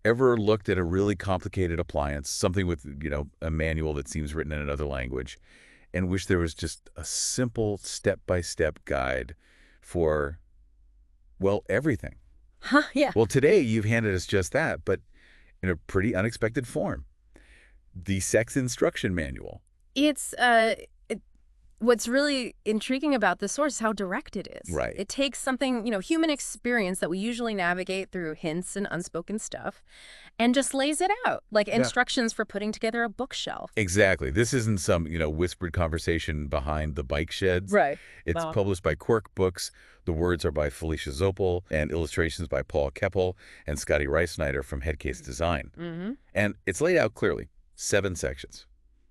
Ever looked at a really complicated appliance, something with, a manual that seems written in another language, and wish there was just a simple step-by-step guide for, well, everything? Huh, yeah. Well, today you've handed us just that, but in a pretty unexpected form. The Sex Instruction Manual. It's what's really intriguing about this source is how direct it is. Right. It takes something, human experience that we usually navigate through hints and unspoken stuff and just lays it out like Yeah. instructions for putting together a bookshelf. Exactly. This isn't some, whispered conversation behind the bike sheds. Right. It's Well, published by Quirk Books. The words are by Felicia Zoppel and illustrations by Paul Keppel and Scotty Reisnider from Headcase Design. mm-hmm. And it's laid out clearly, 7 sections.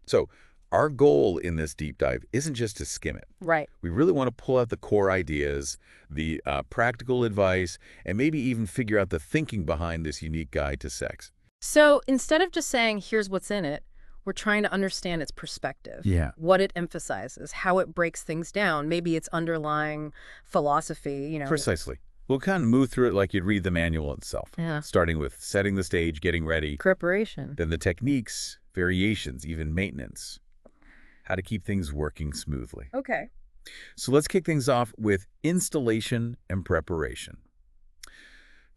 So our goal in this deep dive isn't just to skim it. Right. We really want to pull out the core ideas, the practical advice, and maybe even figure out the thinking behind this unique guide to sex. So instead of just saying, here's what's in it, we're trying to understand its perspective, Yeah. what it emphasizes, how it breaks things down, maybe its underlying philosophy. Precisely. We'll kind of move through it like you'd read the manual itself, Yeah. starting with setting the stage, getting ready, Preparation. then the techniques, variations, even maintenance, how to keep things working smoothly. Okay. So let's kick things off with installation and preparation.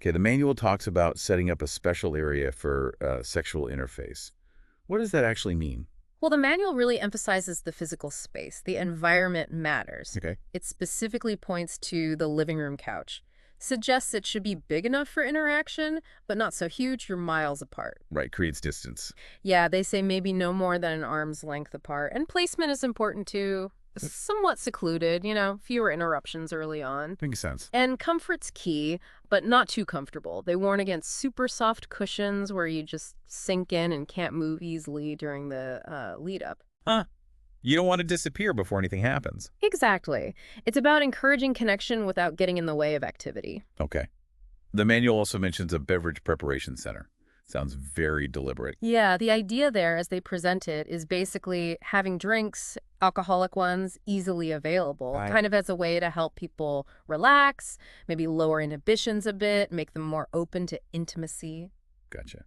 Okay, the manual talks about setting up a special area for sexual interface. What does that actually mean? Well, the manual really emphasizes the physical space. The environment matters. Okay. It specifically points to the living room couch. Suggests it should be big enough for interaction, but not so huge you're miles apart. Right, creates distance. Yeah, they say maybe no more than an arm's length apart. And placement is important too. Somewhat secluded, fewer interruptions early on. Makes sense. And comfort's key, but not too comfortable. They warn against super soft cushions where you just sink in and can't move easily during the lead up. Huh. You don't want to disappear before anything happens. Exactly. It's about encouraging connection without getting in the way of activity. Okay. The manual also mentions a beverage preparation center. Sounds very deliberate. Yeah, the idea there as they present it is basically having drinks, alcoholic ones, easily available, Right. kind of as a way to help people relax, maybe lower inhibitions a bit, make them more open to intimacy. Gotcha.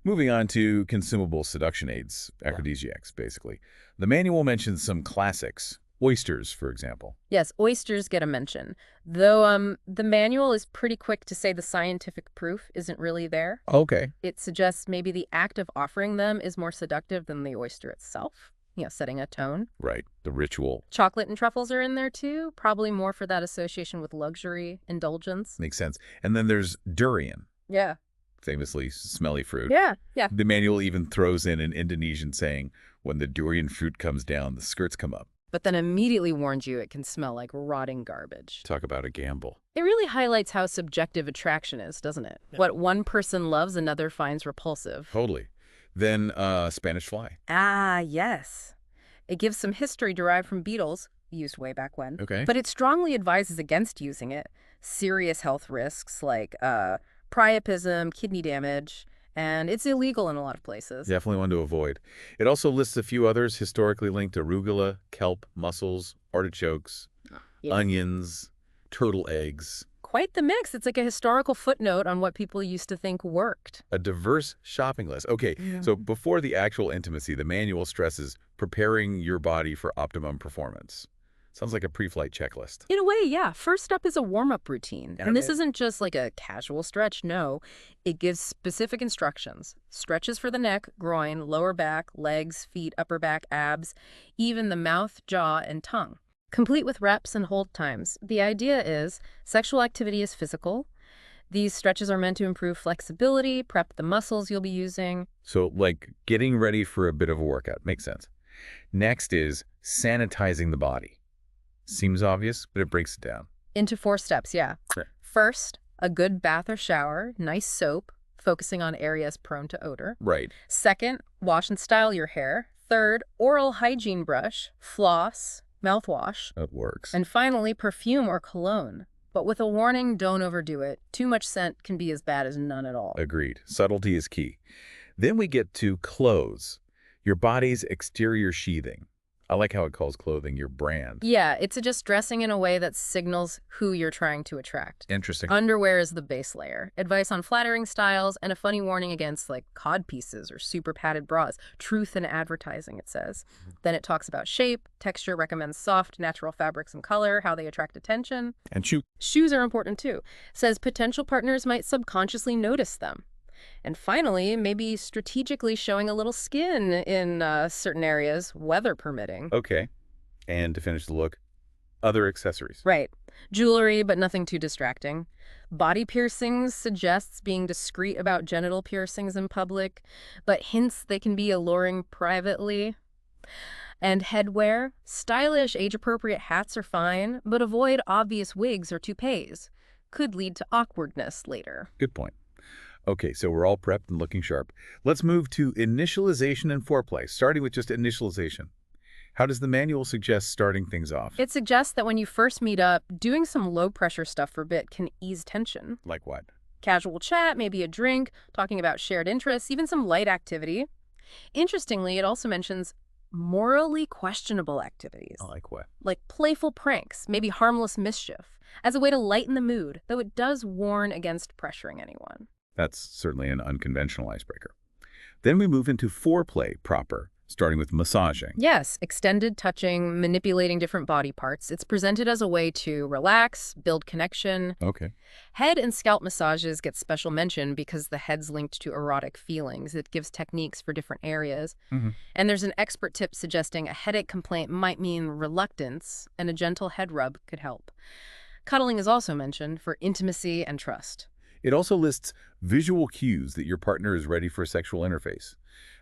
Moving on to consumable seduction aids, aphrodisiacs, basically. The manual mentions some classics. Oysters, for example. Yes, oysters get a mention, though the manual is pretty quick to say the scientific proof isn't really there. Okay. It suggests maybe the act of offering them is more seductive than the oyster itself, setting a tone. Right, the ritual. Chocolate and truffles are in there too, probably more for that association with luxury, indulgence. Makes sense. And then there's durian, Yeah. famously smelly fruit. Yeah, yeah. The manual even throws in an Indonesian saying, when the durian fruit comes down, the skirts come up. But then immediately warns you it can smell like rotting garbage. Talk about a gamble. It really highlights how subjective attraction is, doesn't it? Yeah. What one person loves, another finds repulsive. Totally. Then Spanish fly. Ah, yes. It gives some history derived from beetles, used way back when. Okay. But it strongly advises against using it. Serious health risks like priapism, kidney damage, and it's illegal in a lot of places. Definitely one to avoid. It also lists a few others historically linked to arugula, kelp, mussels, artichokes, Yeah. onions, turtle eggs. Quite the mix. It's like a historical footnote on what people used to think worked. A diverse shopping list. Okay, so before the actual intimacy, the manual stresses preparing your body for optimum performance. Sounds like a pre-flight checklist. In a way, yeah. First up is a warm-up routine. And this Okay. isn't just like a casual stretch, no. It gives specific instructions. Stretches for the neck, groin, lower back, legs, feet, upper back, abs, even the mouth, jaw, and tongue. Complete with reps and hold times. The idea is sexual activity is physical. These stretches are meant to improve flexibility, prep the muscles you'll be using. So, like, getting ready for a bit of a workout. Makes sense. Next is sanitizing the body. Seems obvious, but it breaks it down. Into 4 steps, yeah. Sure. First, a good bath or shower, nice soap, focusing on areas prone to odor. Right. Second, wash and style your hair. Third, oral hygiene brush, floss, mouthwash. That works. And finally, perfume or cologne. But with a warning, don't overdo it. Too much scent can be as bad as none at all. Agreed. Subtlety is key. Then we get to clothes, your body's exterior sheathing. I like how it calls clothing your brand. Yeah, it suggests dressing in a way that signals who you're trying to attract. Interesting. Underwear is the base layer. Advice on flattering styles and a funny warning against like cod pieces or super padded bras. Truth in advertising, it says. Then it talks about shape, texture, recommends soft, natural fabrics and color, how they attract attention. And shoot. Shoes are important too. Says potential partners might subconsciously notice them. And finally, maybe strategically showing a little skin in certain areas, weather permitting. Okay. And to finish the look, other accessories. Right. Jewelry, but nothing too distracting. Body piercings suggests being discreet about genital piercings in public, but hints they can be alluring privately. And headwear, stylish, age-appropriate hats are fine, but avoid obvious wigs or toupees. Could lead to awkwardness later. Good point. Okay, so we're all prepped and looking sharp. Let's move to initialization and foreplay, starting with just initialization. How does the manual suggest starting things off? It suggests that when you first meet up, doing some low-pressure stuff for a bit can ease tension. Like what? Casual chat, maybe a drink, talking about shared interests, even some light activity. Interestingly, it also mentions morally questionable activities, Like what? like playful pranks, maybe harmless mischief, as a way to lighten the mood, though it does warn against pressuring anyone. That's certainly an unconventional icebreaker. Then we move into foreplay proper, starting with massaging. Yes, extended touching, manipulating different body parts. It's presented as a way to relax, build connection. Okay. Head and scalp massages get special mention because the head's linked to erotic feelings. It gives techniques for different areas. And there's an expert tip suggesting a headache complaint might mean reluctance, and a gentle head rub could help. Cuddling is also mentioned for intimacy and trust. It also lists visual cues that your partner is ready for sexual interface.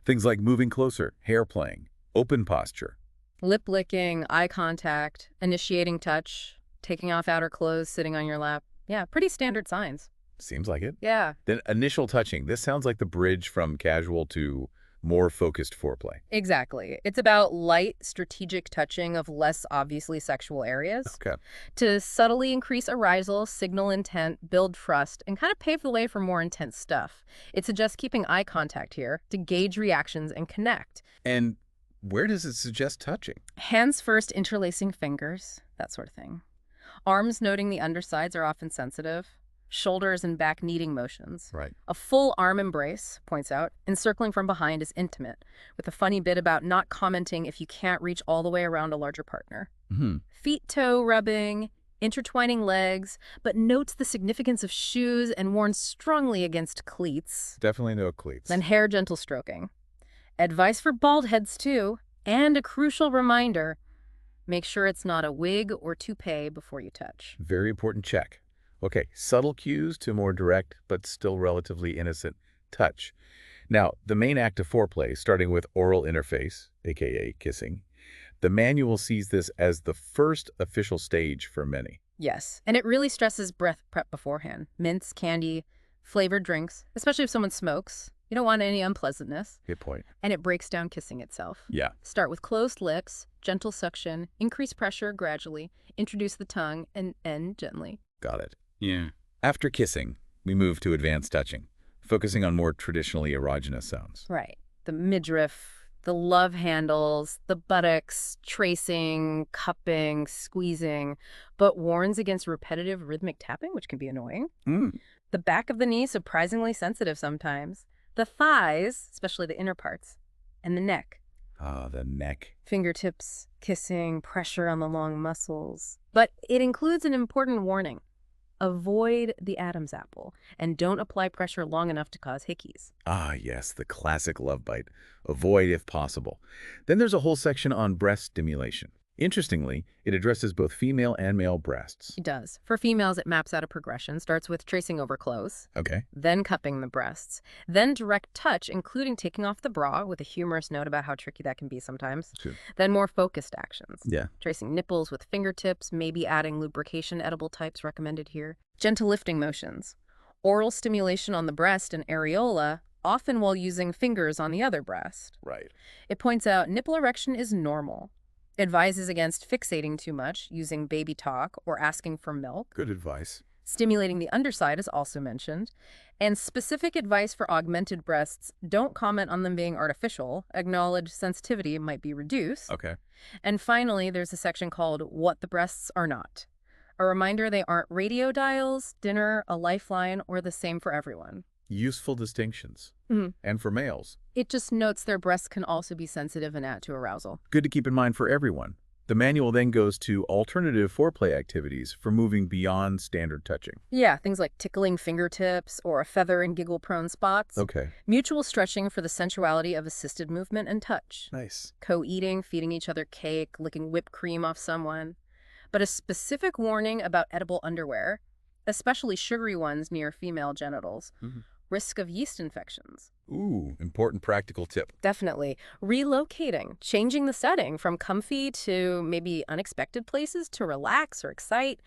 Things like moving closer, hair playing, open posture. Lip licking, eye contact, initiating touch, taking off outer clothes, sitting on your lap. Yeah, pretty standard signs. Seems like it. Yeah, Then initial touching. This sounds like the bridge from casual to more focused foreplay. exactly. It's about light, strategic touching of less obviously sexual areas Okay. to subtly increase arousal, signal intent, build trust, and kind of pave the way for more intense stuff. It suggests keeping eye contact here to gauge reactions and connect. And where does it suggest touching? Hands first, interlacing fingers, that sort of thing. Arms noting the undersides are often sensitive. Shoulders and back kneading motions. Right. A full arm embrace, points out, encircling from behind is intimate, with a funny bit about not commenting if you can't reach all the way around a larger partner. Feet-toe rubbing, intertwining legs, but notes the significance of shoes and warns strongly against cleats. Definitely no cleats. Then hair gentle stroking. Advice for bald heads, too, and a crucial reminder, make sure it's not a wig or toupee before you touch. Very important check. Okay, subtle cues to more direct, but still relatively innocent touch. Now, the main act of foreplay, starting with oral interface, aka kissing, the manual sees this as the first official stage for many. Yes, and it really stresses breath prep beforehand. Mints, candy, flavored drinks, especially if someone smokes. You don't want any unpleasantness. Good point. And it breaks down kissing itself. Yeah. Start with closed lips, gentle suction, increase pressure gradually, introduce the tongue, and end gently. Got it. Yeah. After kissing, we move to advanced touching, focusing on more traditionally erogenous sounds. Right. The midriff, the love handles, the buttocks, tracing, cupping, squeezing, but warns against repetitive rhythmic tapping, which can be annoying. The back of the knee, surprisingly sensitive sometimes. The thighs, especially the inner parts, and the neck. Ah, the neck. Fingertips, kissing, pressure on the long muscles. But it includes an important warning. Avoid the Adam's apple, and don't apply pressure long enough to cause hickeys. Ah, yes, the classic love bite. Avoid if possible. Then there's a whole section on breast stimulation. Interestingly, it addresses both female and male breasts. It does. For females, it maps out a progression, starts with tracing over clothes, Okay. then cupping the breasts, then direct touch, including taking off the bra with a humorous note about how tricky that can be sometimes, Sure. then more focused actions. Yeah. Tracing nipples with fingertips, maybe adding lubrication edible types recommended here. Gentle lifting motions. Oral stimulation on the breast and areola, often while using fingers on the other breast. Right. It points out nipple erection is normal. Advises against fixating too much, using baby talk, or asking for milk. Good advice. Stimulating the underside is also mentioned. And specific advice for augmented breasts: don't comment on them being artificial, acknowledge sensitivity might be reduced. Okay. And finally, there's a section called What the Breasts Are Not. A reminder they aren't radio dials, dinner, a lifeline, or the same for everyone. Useful distinctions. Mhm. And for males. It just notes their breasts can also be sensitive and add to arousal. Good to keep in mind for everyone. The manual then goes to alternative foreplay activities for moving beyond standard touching. Yeah, things like tickling fingertips or a feather in giggle-prone spots. Okay. Mutual stretching for the sensuality of assisted movement and touch. Nice. Co-eating, feeding each other cake, licking whipped cream off someone. But a specific warning about edible underwear, especially sugary ones near female genitals. Risk of yeast infections. Ooh, important practical tip. Definitely. Relocating, changing the setting from comfy to maybe unexpected places to relax or excite.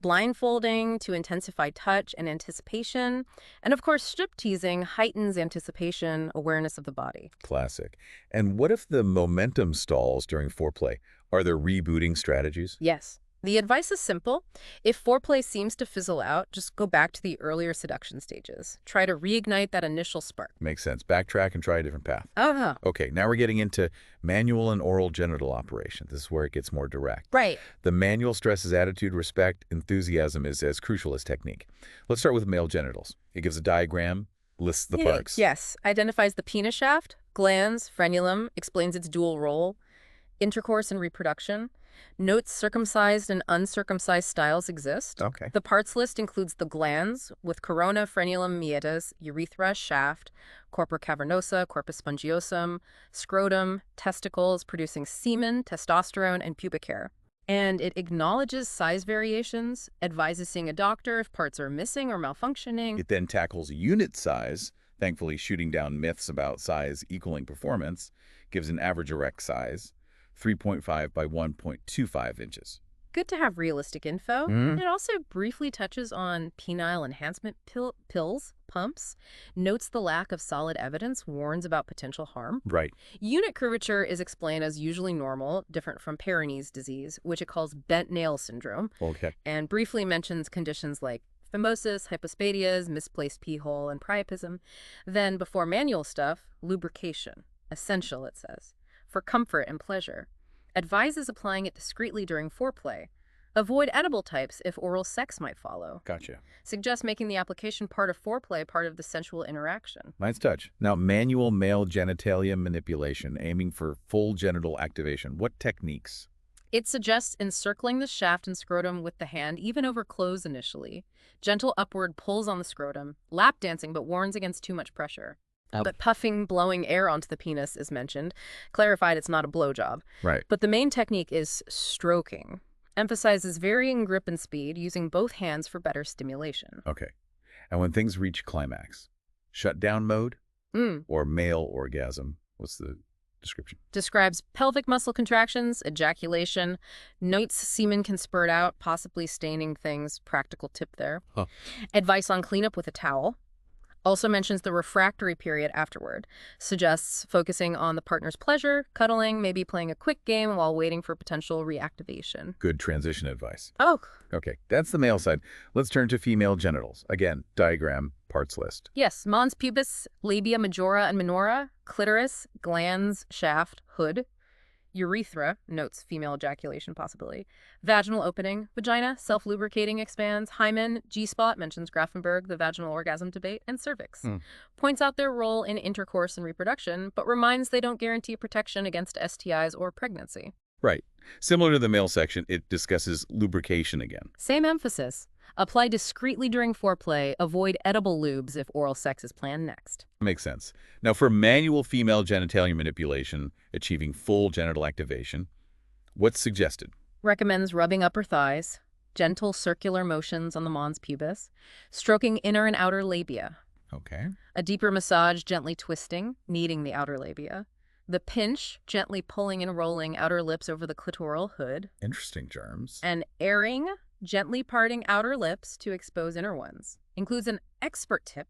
Blindfolding to intensify touch and anticipation. And of course, strip teasing heightens anticipation, awareness of the body. Classic. And what if the momentum stalls during foreplay? Are there rebooting strategies? Yes. The advice is simple. If foreplay seems to fizzle out, just go back to the earlier seduction stages. Try to reignite that initial spark. Makes sense. Backtrack and try a different path. Uh-huh. Okay, now we're getting into manual and oral genital operation. This is where it gets more direct. Right. The manual stresses attitude, respect, enthusiasm is as crucial as technique. Let's start with male genitals. It gives a diagram, lists the parts. Yes. Identifies the penis shaft, glans, frenulum, explains its dual role, intercourse and reproduction. Notes circumcised and uncircumcised styles exist. Okay. The parts list includes the glans with corona, frenulum, meatus, urethra, shaft, corpora cavernosa, corpus spongiosum, scrotum, testicles producing semen, testosterone, and pubic hair. And it acknowledges size variations, advises seeing a doctor if parts are missing or malfunctioning. It then tackles unit size, thankfully shooting down myths about size equaling performance, gives an average erect size, 3.5 by 1.25 inches. Good to have realistic info. It also briefly touches on penile enhancement pills, pumps, notes the lack of solid evidence, warns about potential harm. Right. Unit curvature is explained as usually normal, different from Peyronie's disease, which it calls bent nail syndrome, Okay. and briefly mentions conditions like phimosis, hypospadias, misplaced pee hole, and priapism. Then, before manual stuff, lubrication. Essential, it says, for comfort and pleasure. Advises applying it discreetly during foreplay. Avoid edible types if oral sex might follow. Gotcha. Suggests making the application part of foreplay, part of the sensual interaction. Nice touch. Now, manual male genitalia manipulation, aiming for full genital activation. What techniques? It suggests encircling the shaft and scrotum with the hand, even over clothes initially. Gentle upward pulls on the scrotum. Lap dancing, but warns against too much pressure. But puffing, blowing air onto the penis is mentioned. Clarified it's not a blowjob. Right. But the main technique is stroking. Emphasizes varying grip and speed, using both hands for better stimulation. Okay. And when things reach climax, shutdown mode or male orgasm, what's the description? Describes pelvic muscle contractions, ejaculation, notes semen can spurt out, possibly staining things. Practical tip there. Advice on cleanup with a towel. Also mentions the refractory period afterward. Suggests focusing on the partner's pleasure, cuddling, maybe playing a quick game while waiting for potential reactivation. Good transition advice. Oh, Okay, that's the male side. Let's turn to female genitals. Again, diagram, parts list. yes. Mons pubis, labia majora and minora, clitoris, glans, shaft, hood. Urethra, notes female ejaculation possibility. Vaginal opening, vagina, self-lubricating expands. Hymen, G-spot, mentions Grafenberg, the vaginal orgasm debate, and cervix. Points out their role in intercourse and reproduction, but reminds they don't guarantee protection against STIs or pregnancy. Right. Similar to the male section, it discusses lubrication again. Same emphasis. Apply discreetly during foreplay. Avoid edible lubes if oral sex is planned next. Makes sense. Now, for manual female genitalia manipulation, achieving full genital activation, what's suggested? Recommends rubbing upper thighs, gentle circular motions on the mons pubis, stroking inner and outer labia, Okay. a deeper massage gently twisting, kneading the outer labia, the pinch gently pulling and rolling outer lips over the clitoral hood, Interesting germs. and airing gently parting outer lips to expose inner ones. Includes an expert tip.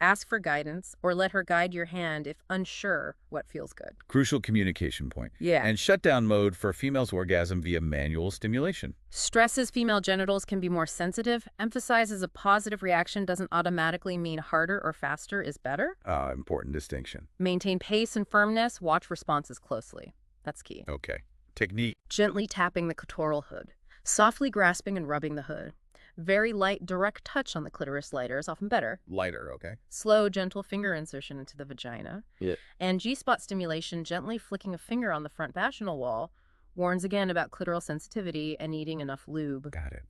Ask for guidance or let her guide your hand if unsure what feels good. Crucial communication point. Yeah. And shutdown mode for female's orgasm via manual stimulation. Stresses female genitals can be more sensitive. Emphasizes a positive reaction doesn't automatically mean harder or faster is better. Important distinction. Maintain pace and firmness. Watch responses closely. That's key. Okay. Technique. Gently tapping the clitoral hood. Softly grasping and rubbing the hood. Very light, direct touch on the clitoris lighter is often better. Lighter, okay. Slow, gentle finger insertion into the vagina. Yeah. And G-spot stimulation, gently flicking a finger on the front vaginal wall, warns again about clitoral sensitivity and needing enough lube. Got it.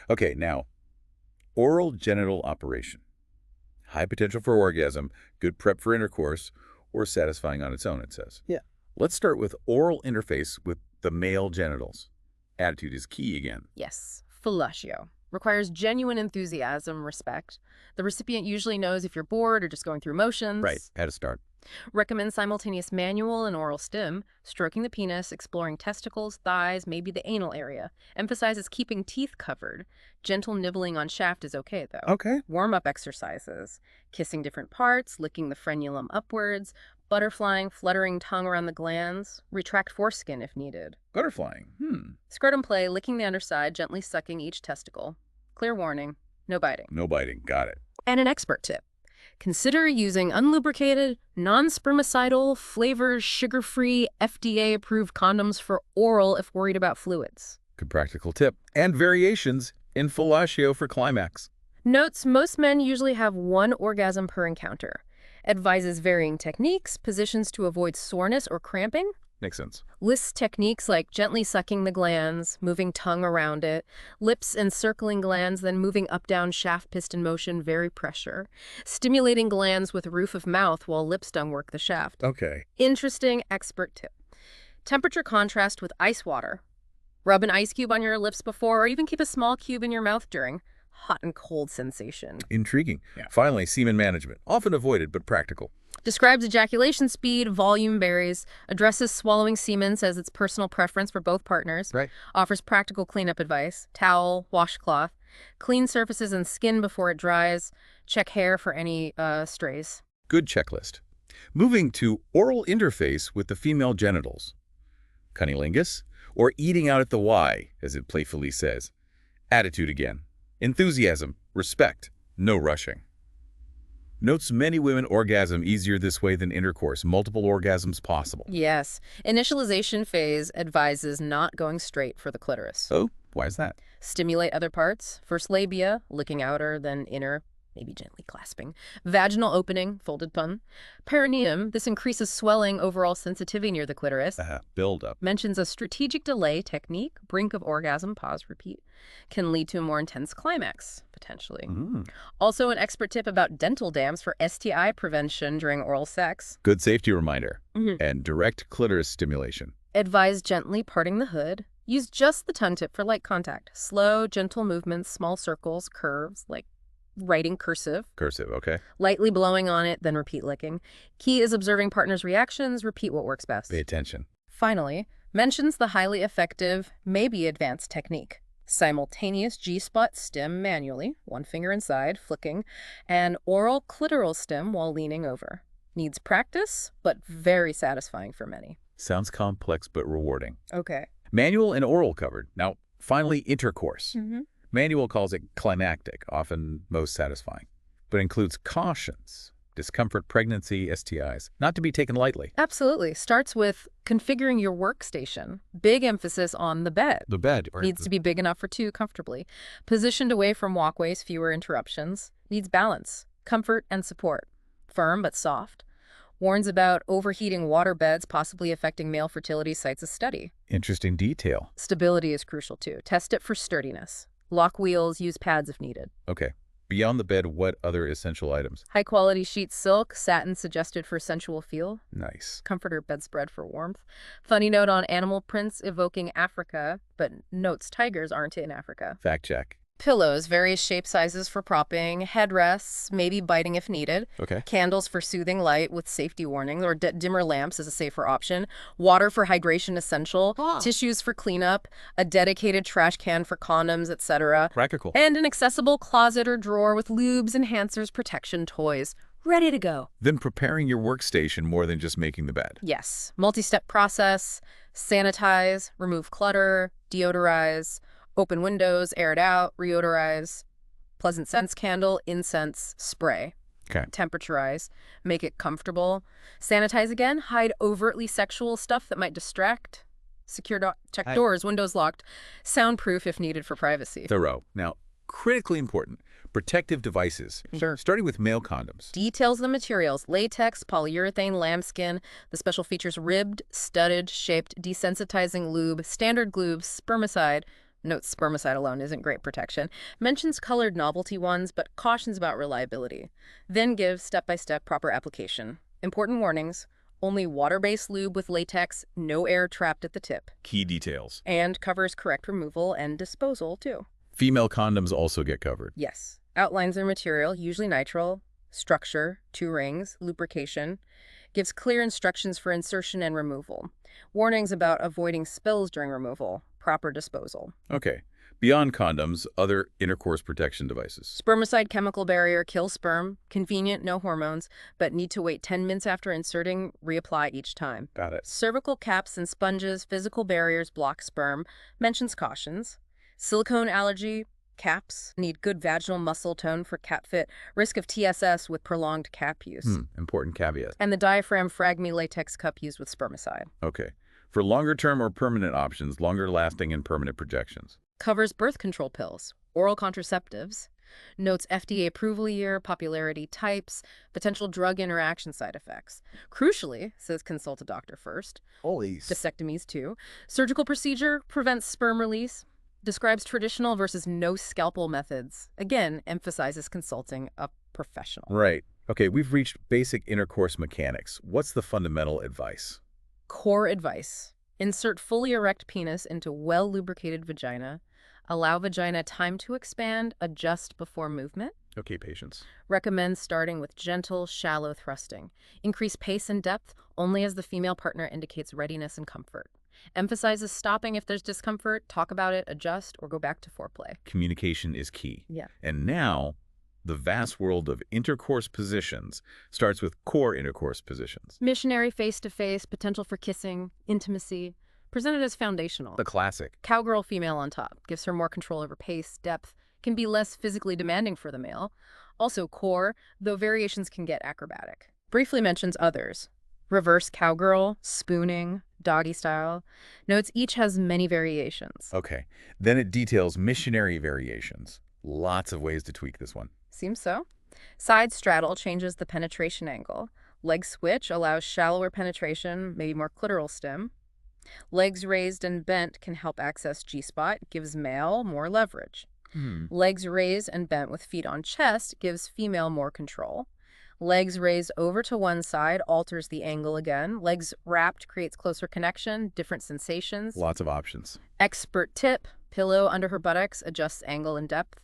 Okay, now, oral genital operation. High potential for orgasm, good prep for intercourse, or satisfying on its own, it says. Yeah. Let's start with oral interface with the male genitals. Attitude is key again. Yes, fellatio. Requires genuine enthusiasm, respect. The recipient usually knows if you're bored or just going through motions. Right, how to start. Recommend simultaneous manual and oral stim, stroking the penis, exploring testicles, thighs, maybe the anal area. Emphasizes keeping teeth covered. Gentle nibbling on shaft is okay, though. Okay. Warm-up exercises. Kissing different parts, licking the frenulum upwards, butterflying, fluttering tongue around the glands. Retract foreskin if needed. Butterflying. Scrotum play, licking the underside, gently sucking each testicle. Clear warning, no biting. No biting. Got it. And an expert tip. Consider using unlubricated, non-spermicidal, flavored, sugar-free, FDA-approved condoms for oral if worried about fluids. Good practical tip. And variations in fellatio for climax. Notes, most men usually have one orgasm per encounter. Advises varying techniques, positions to avoid soreness or cramping. Makes sense. Lists techniques like gently sucking the glands, moving tongue around it, lips encircling glands, then moving up-down shaft piston motion, very pressure, stimulating glands with roof of mouth while lips tongue work the shaft. Okay. Interesting expert tip. Temperature contrast with ice water. Rub an ice cube on your lips before, or even keep a small cube in your mouth during. Hot and cold sensation. Intriguing. Yeah. Finally, semen management. Often avoided, but practical. Describes ejaculation speed, volume varies, addresses swallowing semen, says it's personal preference for both partners, Right. offers practical cleanup advice, towel, washcloth, clean surfaces and skin before it dries, check hair for any strays. Good checklist. Moving to oral interface with the female genitals. Cunnilingus, or eating out at the Y, as it playfully says. Attitude again. Enthusiasm, respect, no rushing. Notes many women orgasm easier this way than intercourse, multiple orgasms possible. Yes. Initialization phase advises not going straight for the clitoris. Oh, why is that? Stimulate other parts. First labia, licking outer, then inner, maybe gently clasping. Vaginal opening, folded pun. Perineum, this increases swelling, overall sensitivity near the clitoris. Build up. Mentions a strategic delay technique, brink of orgasm, pause, repeat. Can lead to a more intense climax, potentially. Also, an expert tip about dental dams for STI prevention during oral sex. Good safety reminder. And direct clitoris stimulation. Advise gently parting the hood. Use just the tongue tip for light contact. Slow, gentle movements, small circles, curves, like writing cursive. Cursive, okay. Lightly blowing on it, then repeat licking. Key is observing partner's reactions. Repeat what works best. Pay attention. Finally, mentions the highly effective, maybe advanced technique. Simultaneous G-spot stim manually, one finger inside, flicking, and oral clitoral stim while leaning over. Needs practice, but very satisfying for many. Sounds complex but rewarding. Okay. Manual and oral covered. Now, finally, intercourse. Manual calls it climactic, often most satisfying, but includes cautions, discomfort, pregnancy, STIs, not to be taken lightly. Absolutely. Starts with configuring your workstation. Big emphasis on the bed. The bed. Needs to be big enough for two comfortably. Positioned away from walkways, fewer interruptions. Needs balance, comfort, and support. Firm but soft. Warns about overheating water beds, possibly affecting male fertility, cites a study. Interesting detail. Stability is crucial too. Test it for sturdiness. Lock wheels, use pads if needed. Okay. Beyond the bed, what other essential items? High quality sheets, silk, satin suggested for sensual feel. Nice. Comforter bedspread for warmth. Funny note on animal prints evoking Africa, but notes tigers aren't in Africa. Fact check. Pillows, various shape sizes for propping, headrests, maybe biting if needed, Okay. candles for soothing light with safety warnings, or dimmer lamps is a safer option, water for hydration essential, tissues for cleanup, a dedicated trash can for condoms, etc., Practical. and an accessible closet or drawer with lubes, enhancers, protection toys, ready to go. Then preparing your workstation more than just making the bed. Yes, multi-step process, sanitize, remove clutter, deodorize, open windows, air it out, reodorize, pleasant scents candle, incense, spray, Okay. temperaturize, make it comfortable, sanitize again, hide overtly sexual stuff that might distract, secure check doors, windows locked, soundproof if needed for privacy. Thorough. Now, critically important, protective devices. Sure. Starting with male condoms. Details the materials: latex, polyurethane, lambskin, the special features ribbed, studded, shaped, desensitizing lube, standard glue, spermicide. Notes spermicide alone isn't great protection. Mentions colored novelty ones, but cautions about reliability. Then gives step-by-step proper application. Important warnings: only water-based lube with latex, no air trapped at the tip. Key details. And covers correct removal and disposal, too. Female condoms also get covered. Yes. Outlines their material, usually nitrile, structure, 2 rings, lubrication. Gives clear instructions for insertion and removal. Warnings about avoiding spills during removal. Proper disposal. Okay. Beyond condoms, other intercourse protection devices. Spermicide chemical barrier kills sperm. Convenient, no hormones, but need to wait 10 minutes after inserting, reapply each time. Got it. Cervical caps and sponges, physical barriers block sperm. Mentions cautions. Silicone allergy caps need good vaginal muscle tone for cap fit. Risk of TSS with prolonged cap use. Important caveat. And the diaphragm fragmy latex cup used with spermicide. Okay. For longer-term or permanent options, longer-lasting and permanent projections. Covers birth control pills, oral contraceptives, notes FDA approval year, popularity types, potential drug interaction side effects. Crucially, says consult a doctor first. Holy. Vasectomies too. Surgical procedure prevents sperm release. Describes traditional versus no scalpel methods. Again, emphasizes consulting a professional. Right. Okay, we've reached basic intercourse mechanics. What's the fundamental advice? Core advice: insert fully erect penis into well-lubricated vagina. Allow vagina time to expand, adjust before movement. Okay, patience. Recommend starting with gentle, shallow thrusting. Increase pace and depth only as the female partner indicates readiness and comfort. Emphasizes stopping if there's discomfort, talk about it, adjust, or go back to foreplay. Communication is key. Yeah. And now, the vast world of intercourse positions starts with core intercourse positions. Missionary face-to-face, potential for kissing, intimacy, presented as foundational. The classic. Cowgirl female on top, gives her more control over pace, depth, can be less physically demanding for the male. Also core, though variations can get acrobatic. Briefly mentions others. Reverse cowgirl, spooning, doggy style. Notes each has many variations. Okay. Then it details missionary variations. Lots of ways to tweak this one. Seems so. Side straddle changes the penetration angle. Leg switch allows shallower penetration, maybe more clitoral stim. Legs raised and bent can help access G-spot, gives male more leverage. Legs raised and bent with feet on chest gives female more control. Legs raised over to one side alters the angle again. Legs wrapped creates closer connection, different sensations. Lots of options. Expert tip: pillow under her buttocks adjusts angle and depth.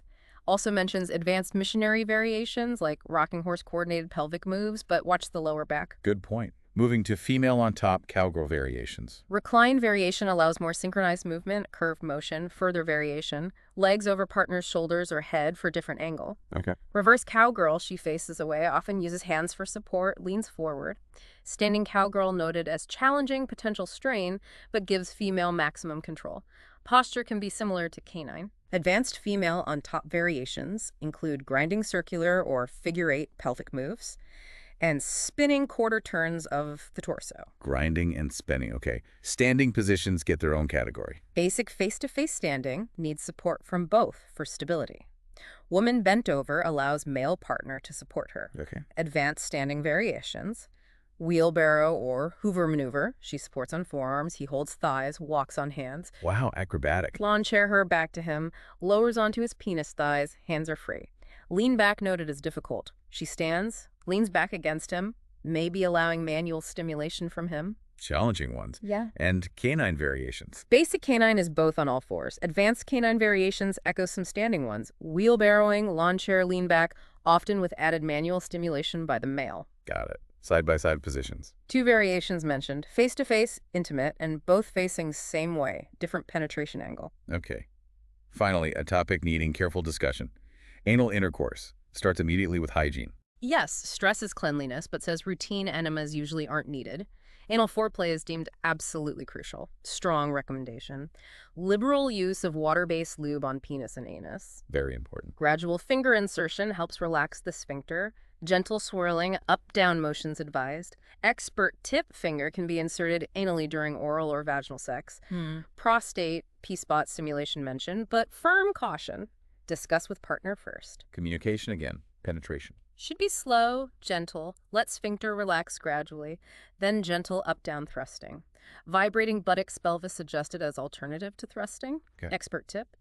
Also mentions advanced missionary variations like rocking horse coordinated pelvic moves, but watch the lower back. Good point. Moving to female on top cowgirl variations. Recline variation allows more synchronized movement, curved motion, further variation. Legs over partner's shoulders or head for different angle. Okay. Reverse cowgirl, she faces away, often uses hands for support, leans forward. Standing cowgirl noted as challenging, potential strain, but gives female maximum control. Posture can be similar to canine. Advanced female on top variations include grinding circular or figure-8 pelvic moves and spinning quarter turns of the torso. Grinding and spinning. Okay. Standing positions get their own category. Basic face-to-face standing needs support from both for stability. Woman bent over allows male partner to support her. Okay. Advanced standing variations. Wheelbarrow or Hoover maneuver. She supports on forearms. He holds thighs, walks on hands. Wow, acrobatic. Lawn chair her back to him, lowers onto his penis thighs, hands are free. Lean back noted as difficult. She stands, leans back against him, maybe allowing manual stimulation from him. Challenging ones. Yeah. And canine variations. Basic canine is both on all fours. Advanced canine variations echo some standing ones. Wheelbarrowing, lawn chair, lean back, often with added manual stimulation by the male. Got it. Side-by-side positions. Two variations mentioned, face-to-face, intimate, and both facing same way, different penetration angle. Okay. Finally, a topic needing careful discussion. Anal intercourse starts immediately with hygiene. Yes, stresses cleanliness, but says routine enemas usually aren't needed. Anal foreplay is deemed absolutely crucial. Strong recommendation. Liberal use of water-based lube on penis and anus. Very important. Gradual finger insertion helps relax the sphincter. Gentle swirling, up-down motions advised. Expert tip finger can be inserted anally during oral or vaginal sex. Prostate, P-spot stimulation mentioned, but firm caution. Discuss with partner first. Communication again. Penetration. Should be slow, gentle, let sphincter relax gradually, then gentle up-down thrusting. Vibrating buttocks pelvis adjusted as alternative to thrusting. Okay. Expert tip.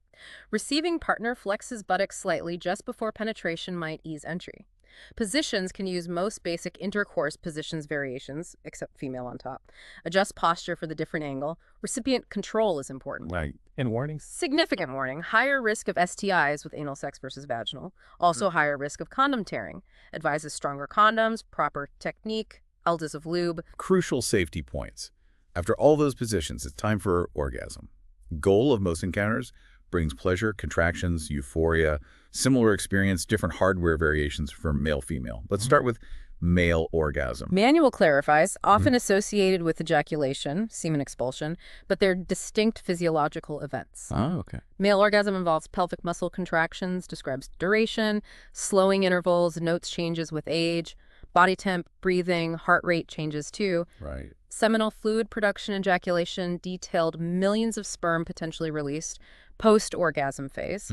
Receiving partner flexes buttocks slightly just before penetration might ease entry. Positions can use most basic intercourse positions variations, except female on top. Adjust posture for the different angle. Recipient control is important. Right. And warnings? Significant warning. Higher risk of STIs with anal sex versus vaginal. Also higher risk of condom tearing. Advises stronger condoms, proper technique, elders of lube. Crucial safety points. After all those positions, it's time for orgasm. Goal of most encounters brings pleasure, contractions, euphoria, similar experience, different hardware variations for male-female. Let's start with male orgasm. Manual clarifies, often associated with ejaculation, semen expulsion, but they're distinct physiological events. Oh, okay. Male orgasm involves pelvic muscle contractions, describes duration, slowing intervals, notes changes with age, body temp, breathing, heart rate changes too. Right. Seminal fluid production, ejaculation, detailed millions of sperm potentially released, post-orgasm phase.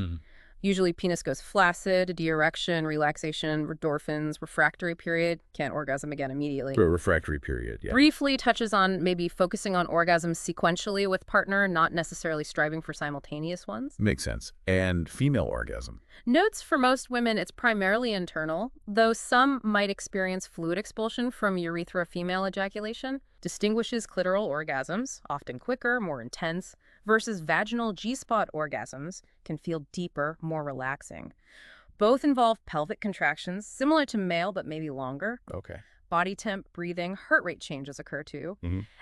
Usually penis goes flaccid, de-erection, relaxation, endorphins, refractory period, can't orgasm again immediately. For a refractory period, yeah. Briefly touches on maybe focusing on orgasms sequentially with partner, not necessarily striving for simultaneous ones. Makes sense. And female orgasm. Notes for most women, it's primarily internal, though some might experience fluid expulsion from urethra female ejaculation. Distinguishes clitoral orgasms, often quicker, more intense, versus vaginal G-spot orgasms, can feel deeper, more relaxing. Both involve pelvic contractions, similar to male but maybe longer. Okay. Body temp, breathing, heart rate changes occur too.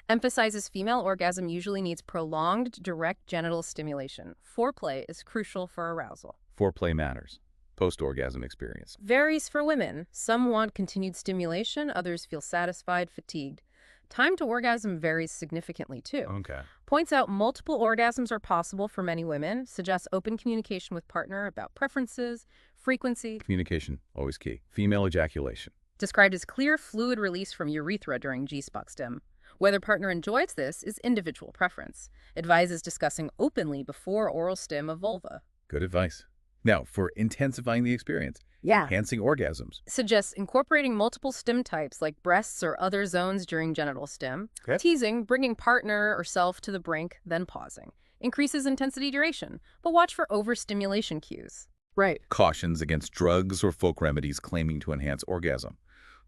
Emphasizes female orgasm usually needs prolonged direct genital stimulation. Foreplay is crucial for arousal. Foreplay matters. Post-orgasm experience. Varies for women. Some want continued stimulation, others feel satisfied, fatigued. Time to orgasm varies significantly too. Okay. Points out multiple orgasms are possible for many women, suggests open communication with partner about preferences, frequency. Communication, always key. Female ejaculation. Described as clear fluid release from urethra during G-spot stim. Whether partner enjoys this is individual preference. Advises discussing openly before oral stim of vulva. Good advice. Now, for intensifying the experience, enhancing orgasms. Suggests incorporating multiple stim types like breasts or other zones during genital stim. Okay. Teasing, bringing partner or self to the brink, then pausing. Increases intensity duration, but watch for overstimulation cues. Right. Cautions against drugs or folk remedies claiming to enhance orgasm.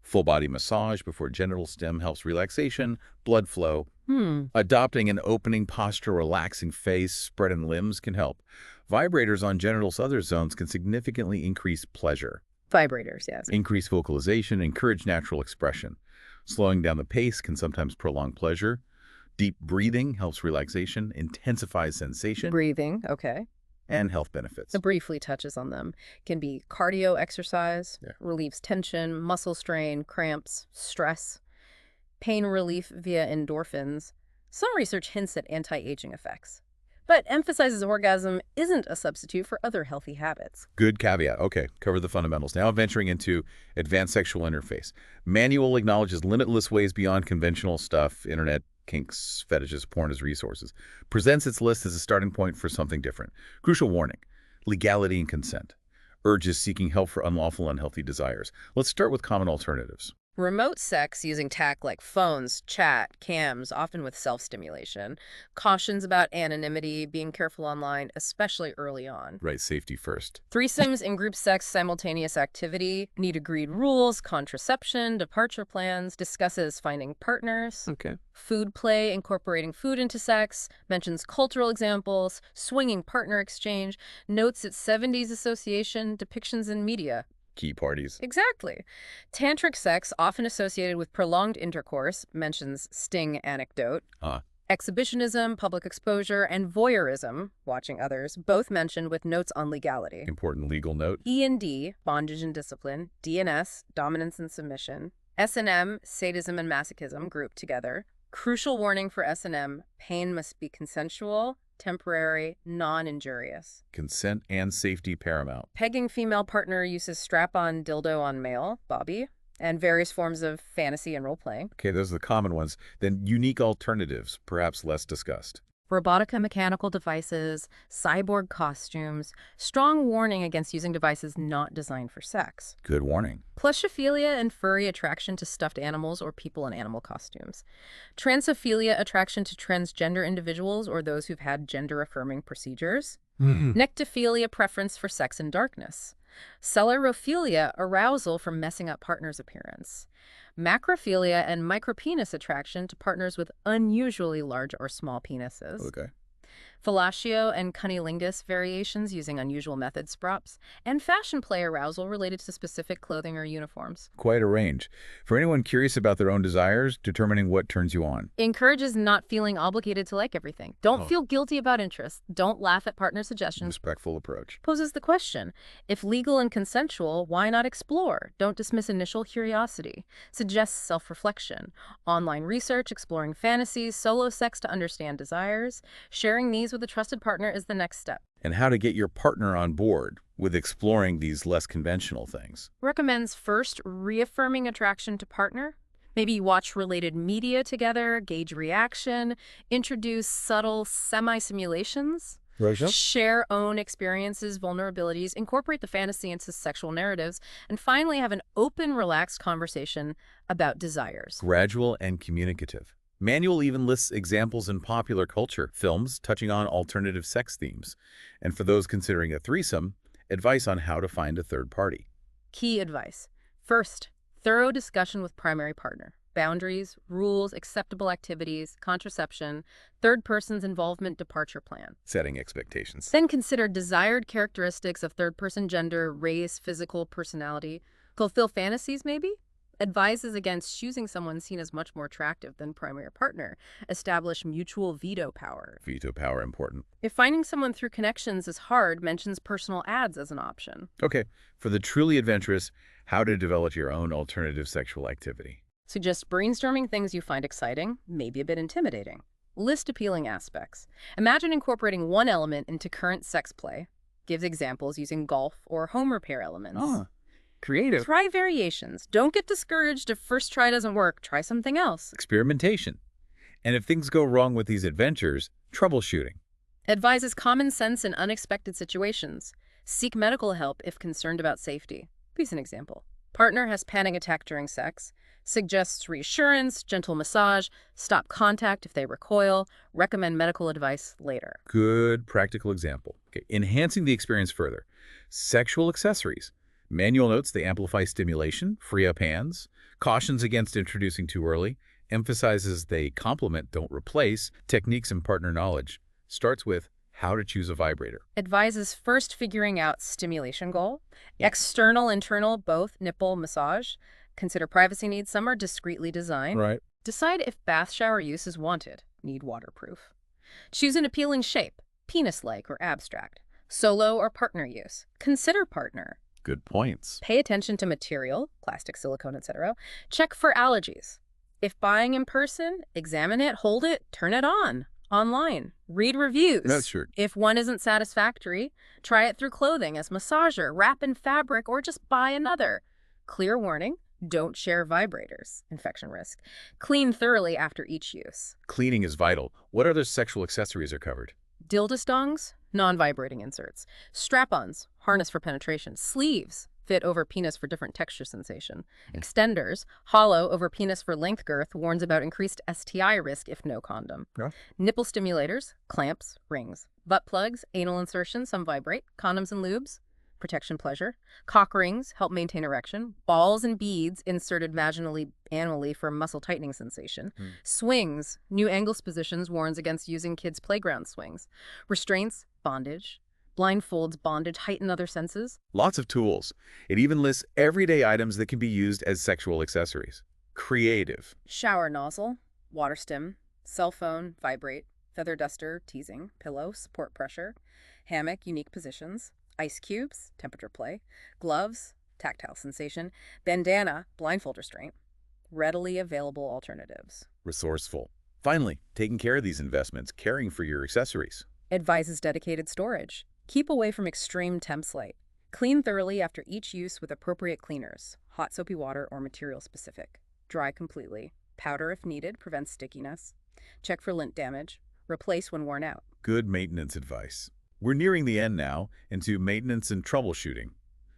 Full body massage before genital stim helps relaxation, blood flow. Adopting an opening posture, relaxing face, spreading limbs can help. Vibrators on genitals' other zones can significantly increase pleasure. Vibrators, yes. Increase vocalization, encourage natural expression. Slowing down the pace can sometimes prolong pleasure. Deep breathing helps relaxation, intensifies sensation, Breathing, okay. and health benefits. It briefly touches on them. Can be cardio exercise, relieves tension, muscle strain, cramps, stress, pain relief via endorphins. Some research hints at anti-aging effects, but emphasizes orgasm isn't a substitute for other healthy habits. Good caveat. Okay, cover the fundamentals. Now venturing into advanced sexual interface. Manual acknowledges limitless ways beyond conventional stuff, internet, kinks, fetishes, porn as resources. Presents its list as a starting point for something different. Crucial warning: legality and consent. Urges seeking help for unlawful, unhealthy desires. Let's start with common alternatives. Remote sex using tech like phones, chat, cams, often with self-stimulation. Cautions about anonymity, being careful online, especially early on. Right, safety first. Threesomes in group sex, simultaneous activity, need agreed rules, contraception, departure plans, discusses finding partners. Okay. Food play, incorporating food into sex, mentions cultural examples, swinging partner exchange, notes its 70s association, depictions in media. Key parties. Exactly. Tantric sex, often associated with prolonged intercourse, mentions sting anecdote. Ah, Exhibitionism, public exposure, and voyeurism, watching others, both mentioned with notes on legality. important legal note. E&D, bondage and discipline. DNS, dominance and submission. S&M, sadism and masochism, grouped together. Crucial warning for S&M, pain must be consensual, temporary, non-injurious. Consent and safety paramount. Pegging female partner uses strap-on dildo on male, Bobby, and various forms of fantasy and role-playing. Okay, those are the common ones. Then unique alternatives, perhaps less discussed. Robotica mechanical devices, cyborg costumes, strong warning against using devices not designed for sex. Good warning. Plushophilia and furry attraction to stuffed animals or people in animal costumes. Transophilia attraction to transgender individuals or those who've had gender-affirming procedures. Nectophilia preference for sex in darkness. Celerophilia arousal from messing up partner's appearance. Macrophilia and micropenis attraction to partners with unusually large or small penises. Okay. Fellatio and cunnilingus variations using unusual methods, props, and fashion play arousal related to specific clothing or uniforms. Quite a range. For anyone curious about their own desires, determining what turns you on. Encourages not feeling obligated to like everything. Don't feel guilty about interests. Don't laugh at partner suggestions. Respectful approach. Poses the question, if legal and consensual, why not explore? Don't dismiss initial curiosity. Suggests self-reflection. Online research, exploring fantasies, solo sex to understand desires. Sharing these with a trusted partner is the next step. And how to get your partner on board with exploring these less conventional things. Recommends first reaffirming attraction to partner. Maybe watch related media together, gauge reaction, introduce subtle semi-simulations. Share own experiences, vulnerabilities, incorporate the fantasy into sexual narratives, and finally have an open, relaxed conversation about desires. Gradual and communicative. Manual even lists examples in popular culture, films touching on alternative sex themes. And for those considering a threesome, advice on how to find a third party. Key advice. First, thorough discussion with primary partner. Boundaries, rules, acceptable activities, contraception, third person's involvement, departure plan. Setting expectations. Then consider desired characteristics of third person gender, race, physical, personality. Fulfill fantasies, maybe? Advises against choosing someone seen as much more attractive than primary partner. Establish mutual veto power. Veto power important. If finding someone through connections is hard, mentions personal ads as an option. Okay, for the truly adventurous, how to develop your own alternative sexual activity. Suggest brainstorming things you find exciting, maybe a bit intimidating. List appealing aspects. Imagine incorporating one element into current sex play. Gives examples using golf or home repair elements. Creative. Try variations. Don't get discouraged if first try doesn't work. Try something else. Experimentation. And if things go wrong with these adventures, troubleshooting. Advises common sense in unexpected situations. Seek medical help if concerned about safety. Here's an example. Partner has panic attack during sex. Suggests reassurance, gentle massage, stop contact if they recoil, recommend medical advice later. Good practical example. Okay. Enhancing the experience further. Sexual accessories. Manual notes they amplify stimulation, free up hands. Cautions against introducing too early. Emphasizes they complement, don't replace. Techniques and partner knowledge. Starts with how to choose a vibrator. Advises first figuring out stimulation goal. External, internal, both, nipple, massage. Consider privacy needs. Some are discreetly designed. Right. Decide if bath shower use is wanted. Need waterproof. Choose an appealing shape, penis-like or abstract. Solo or partner use. Consider partner. Good points. Pay attention to material, plastic, silicone, etc. Check for allergies. If buying in person, examine it, hold it, turn it on. Online. Read reviews. That's true. If one isn't satisfactory, try it through clothing as massager, wrap in fabric, or just buy another. Clear warning. Don't share vibrators. Infection risk. Clean thoroughly after each use. Cleaning is vital. What other sexual accessories are covered? Dildostongs, non-vibrating inserts. Strap-ons, harness for penetration. Sleeves, fit over penis for different texture sensation. Extenders, hollow over penis for length girth, warns about increased STI risk if no condom. Yeah. Nipple stimulators, clamps, rings. Butt plugs, anal insertion, some vibrate. Condoms and lubes, protection pleasure. Cock rings, help maintain erection. Balls and beads inserted vaginally, anally for muscle tightening sensation. Swings, new angles positions, warns against using kids' playground swings. Restraints, bondage. Blindfolds, bondage, heighten other senses. Lots of tools. It even lists everyday items that can be used as sexual accessories. Creative. Shower nozzle, water stem, cell phone, vibrate, feather duster, teasing, pillow, support pressure, hammock, unique positions, ice cubes, temperature play, gloves, tactile sensation, bandana, blindfold restraint, readily available alternatives. Resourceful. Finally, taking care of these investments, caring for your accessories. Advises dedicated storage. Keep away from extreme temp slate. Clean thoroughly after each use with appropriate cleaners, hot soapy water or material specific. Dry completely. Powder if needed, prevents stickiness. Check for lint damage. Replace when worn out. Good maintenance advice. We're nearing the end now into maintenance and troubleshooting.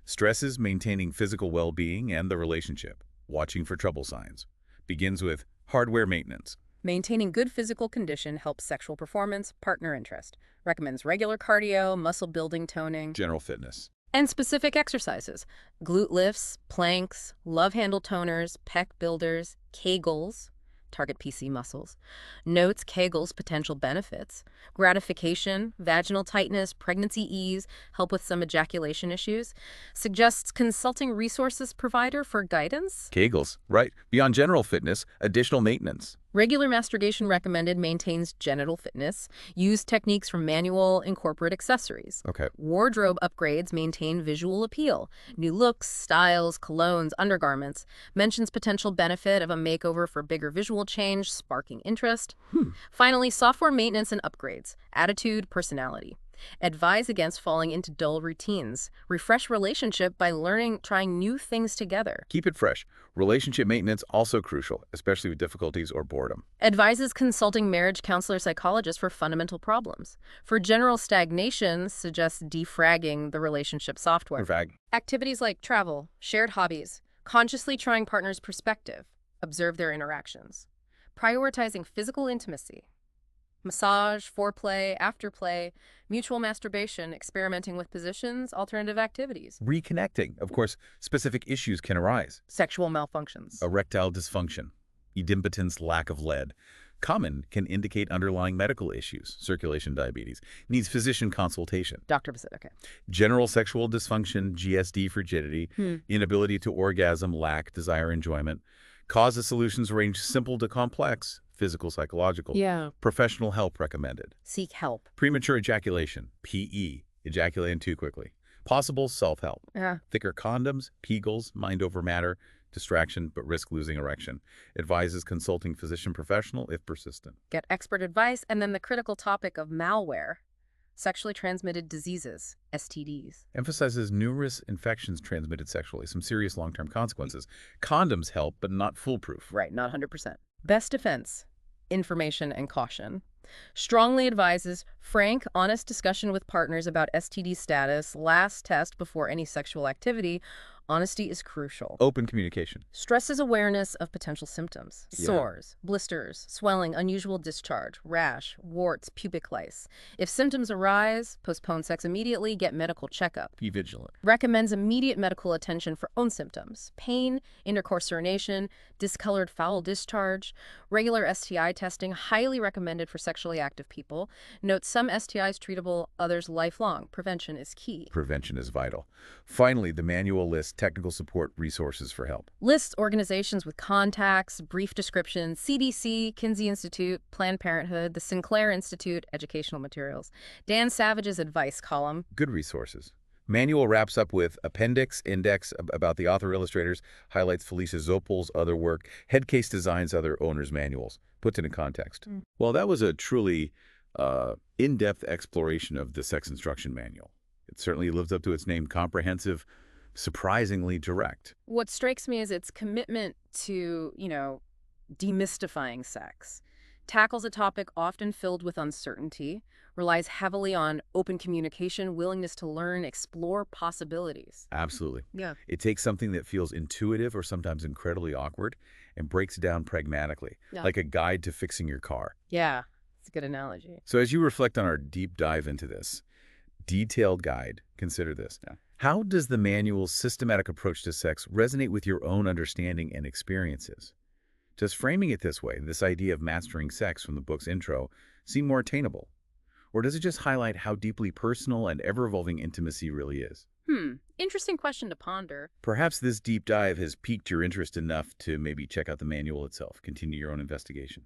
Stresses maintaining physical well-being and the relationship. Watching for trouble signs. Begins with hardware maintenance. Maintaining good physical condition helps sexual performance, partner interest. Recommends regular cardio, muscle building, toning, General fitness. and specific exercises. Glute lifts, planks, love handle toners, pec builders, Kegels, target PC muscles. Notes Kegels' potential benefits. Gratification, vaginal tightness, pregnancy ease, help with some ejaculation issues. Suggests consulting resources provider for guidance. Kegels. Right. Beyond general fitness, additional maintenance. Regular masturbation recommended, maintains genital fitness. Use techniques from manual, incorporate accessories. Okay. Wardrobe upgrades maintain visual appeal. New looks, styles, colognes, undergarments. Mentions potential benefit of a makeover for bigger visual change, sparking interest. Finally, software maintenance and upgrades. Attitude, personality. Advise against falling into dull routines. Refresh relationship by trying new things together. Keep it fresh. Relationship maintenance also crucial, especially with difficulties or boredom. Advises consulting marriage counselor psychologist for fundamental problems. For general stagnation, suggests defragging the relationship software. Vag. Activities like travel, shared hobbies, consciously trying partner's perspective, observe their interactions. Prioritizing physical intimacy. Massage, foreplay, afterplay, mutual masturbation, experimenting with positions, alternative activities. Reconnecting. Of course, specific issues can arise. Sexual malfunctions. Erectile dysfunction. Idimpotence, lack of lead. Common can indicate underlying medical issues. Circulation diabetes. Needs physician consultation. Doctor visit, okay. General sexual dysfunction, GSD, frigidity. Inability to orgasm, lack, desire, enjoyment. Causes solutions range simple to complex. Physical, psychological. Yeah. Professional help recommended. Seek help. Premature ejaculation, PE, ejaculating too quickly. Possible self-help. Yeah. Thicker condoms, Kegels, mind over matter, distraction, but risk losing erection. Advises consulting physician professional if persistent. Get expert advice, and then the critical topic of malware. Sexually transmitted diseases, STDs. Emphasizes numerous infections transmitted sexually, some serious long-term consequences. Condoms help, but not foolproof. Right, not 100%. Best defense, information and caution. Strongly advises frank, honest discussion with partners about STD status, last test before any sexual activity. Honesty is crucial. Open communication. Stresses awareness of potential symptoms. Yeah. Sores, blisters, swelling, unusual discharge, rash, warts, pubic lice. If symptoms arise, postpone sex immediately, get medical checkup. Be vigilant. Recommends immediate medical attention for own symptoms. Pain, intercourse urination, discolored foul discharge. Regular STI testing, highly recommended for sexually active people. Notes some STIs treatable, others lifelong. Prevention is key. Prevention is vital. Finally, the manual lists technical support resources for help. Lists organizations with contacts, brief descriptions, CDC, Kinsey Institute, Planned Parenthood, the Sinclair Institute, educational materials. Dan Savage's advice column. Good resources. Manual wraps up with appendix, index about the author illustrators, highlights Felicia Zopol's other work, head case designs other owners' manuals, puts it in context. Well, that was a truly in-depth exploration of the sex instruction manual. It certainly lives up to its name, comprehensive, surprisingly direct. What strikes me is its commitment to, demystifying sex, tackles a topic often filled with uncertainty, relies heavily on open communication, willingness to learn, explore possibilities. Absolutely. Yeah. It takes something that feels intuitive or sometimes incredibly awkward and breaks it down pragmatically, Yeah. like a guide to fixing your car. Yeah, it's a good analogy. So as you reflect on our deep dive into this detailed guide, consider this. How does the manual's systematic approach to sex resonate with your own understanding and experiences? Does framing it this way, this idea of mastering sex from the book's intro, seem more attainable? Or does it just highlight how deeply personal and ever-evolving intimacy really is? Interesting question to ponder. Perhaps this deep dive has piqued your interest enough to maybe check out the manual itself, continue your own investigation.